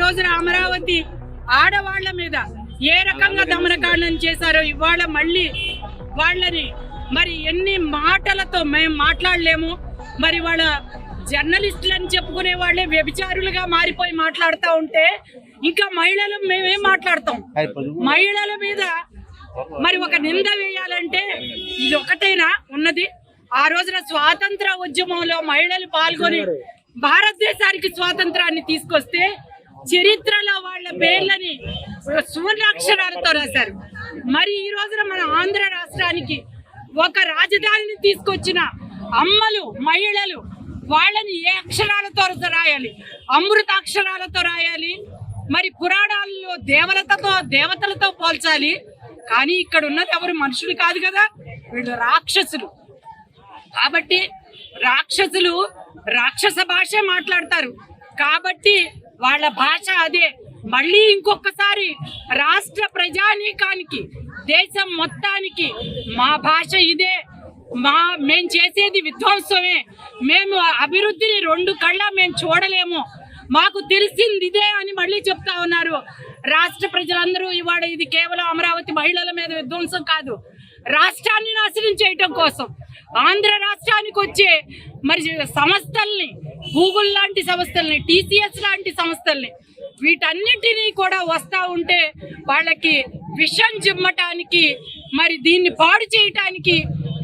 రోజున అమరావతి ఆడవాళ్ల మీద ఏ రకంగా దమనకాండం చేశారో ఇవాళ మళ్ళీ వాళ్ళని మరి ఎన్ని మాటలతో మేము మాట్లాడలేము. మరి వాళ్ళ జర్నలిస్టులు అని చెప్పుకునే వాళ్ళే వ్యభిచారులుగా మారిపోయి మాట్లాడుతూ ఉంటే ఇంకా మహిళలు మేమేం మాట్లాడతాం? మహిళల మీద మరి ఒక నింద వేయాలంటే ఇది ఒకటేనా ఉన్నది? ఆ రోజున స్వాతంత్ర ఉద్యమంలో మహిళలు పాల్గొని భారతదేశానికి స్వాతంత్రాన్ని తీసుకొస్తే చరిత్రలో వాళ్ళ పేర్లని సువర్ణాక్షరాలతో రాశారు. మరి ఈ రోజున మన ఆంధ్ర రాష్ట్రానికి ఒక రాజధానిని తీసుకొచ్చిన అమ్మలు మహిళలు వాళ్ళని ఏ అక్షరాలతో రాయాలి? అమృతాక్షరాలతో రాయాలి. మరి పురాణాల్లో దేవతలతో పోల్చాలి. కానీ ఇక్కడ ఉన్నది ఎవరు? మనుషులు కాదు కదా, వీళ్ళు రాక్షసులు. కాబట్టి రాక్షసులు రాక్షస భాషే మాట్లాడతారు. కాబట్టి వాళ్ళ భాష అదే. మళ్ళీ ఇంకొకసారి రాష్ట్ర ప్రజానీకానికి దేశం మొత్తానికి మా భాష ఇదే, మేము చేసేది విధ్వంసమే, మేము అభివృద్ధిని రెండు కళ్ళ మేము చూడలేము, మాకు తెలిసింది ఇదే అని మళ్ళీ చెప్తా ఉన్నారు రాష్ట్ర ప్రజలందరూ. ఇవాళ ఇది కేవలం అమరావతి మహిళల మీద విధ్వంసం కాదు, రాష్ట్రాన్ని నాశనం చేయటం కోసం ఆంధ్ర రాష్ట్రానికి వచ్చే మరి సంస్థల్ని, గూగుల్ లాంటి సంస్థల్ని, TCS లాంటి సంస్థల్ని, వీటన్నిటినీ కూడా వస్తూ ఉంటే వాళ్ళకి విషం చిమ్మటానికి, మరి దీన్ని పాడు చేయటానికి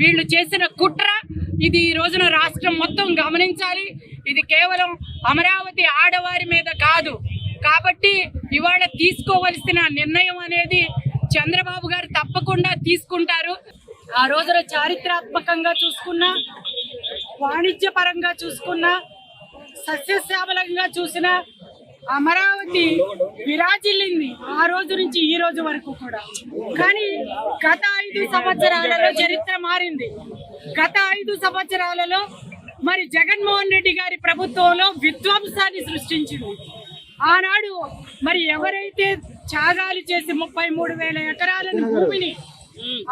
వీళ్ళు చేసిన కుట్ర ఇది. ఈ రోజున రాష్ట్రం మొత్తం గమనించాలి. ఇది కేవలం అమరావతి ఆడవారి మీద కాదు. కాబట్టి ఇవాళ తీసుకోవలసిన నిర్ణయం అనేది చంద్రబాబు గారు తప్పకుండా తీసుకుంటారు. ఆ రోజున చారిత్రాత్మకంగా చూసుకున్నా, వాణిజ్య పరంగా చూసుకున్నా, సస్యశ్యామలంగా చూసిన అమరావతి విరాజిల్లింది ఆ రోజు నుంచి ఈ రోజు వరకు కూడా. కానీ గత 5 సంవత్సరాలలో చరిత్ర మారింది. గత 5 సంవత్సరాలలో మరి జగన్మోహన్ రెడ్డి గారి ప్రభుత్వంలో విధ్వంసాన్ని సృష్టించింది. ఆనాడు మరి ఎవరైతే త్యాగాలు చేసి 33,000 ఎకరాలను భూమిని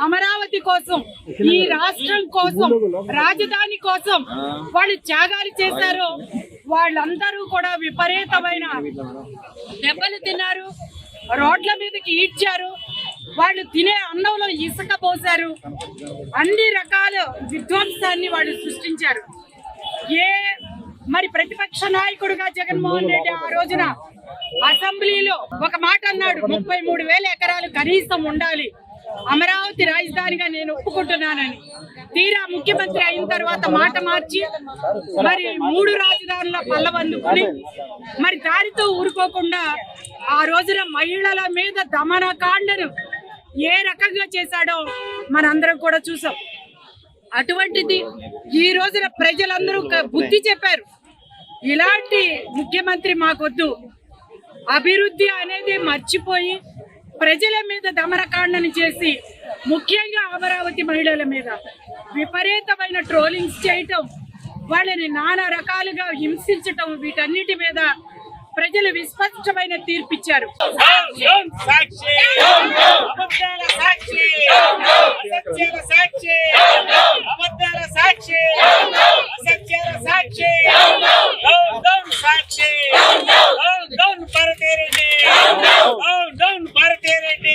అమరావతి కోసం, ఈ రాష్ట్రం కోసం, రాజధాని కోసం వాళ్ళు త్యాగాలు చేశారో వాళ్ళందరూ కూడా విపరీతమైన దెబ్బలు తిన్నారు, రోడ్ల మీదకి ఈడ్చారు, వాళ్ళు తినే అన్నంలో ఇసుక పోశారు, అన్ని రకాల విధ్వంసాన్ని వాళ్ళు సృష్టించారు. మరి ప్రతిపక్ష నాయకుడుగా జగన్మోహన్ రెడ్డి ఆ రోజున అసెంబ్లీలో ఒక మాట అన్నాడు, 33,000 ఎకరాలు కనీసం ఉండాలి, అమరావతి రాజధానిగా నేను ఒప్పుకుంటున్నానని. తీరా ముఖ్యమంత్రి అయిన తర్వాత మాట మార్చి మరి 3 రాజధానుల పల్లవందుకుని మరి దానితో ఊరుకోకుండా ఆ రోజున మహిళల మీద దమనకాండను ఏ రకంగా చేశాడో మనందరం కూడా చూసాం. అటువంటిది ఈ రోజున ప్రజలందరూ బుద్ధి చెప్పారు, ఇలాంటి ముఖ్యమంత్రి మాకొద్దు, అభివృద్ధి అనేది మర్చిపోయి ప్రజల మీద దమనకాండను చేసి ముఖ్యంగా అమరావతి మహిళల మీద విపరీతమైన ట్రోలింగ్స్ చేయటం, వాళ్ళని నానా రకాలుగా హింసించటం, వీటన్నిటి మీద ప్రజలు విస్పష్టమైన తీర్పిచ్చారు. భారతీ రెడ్డి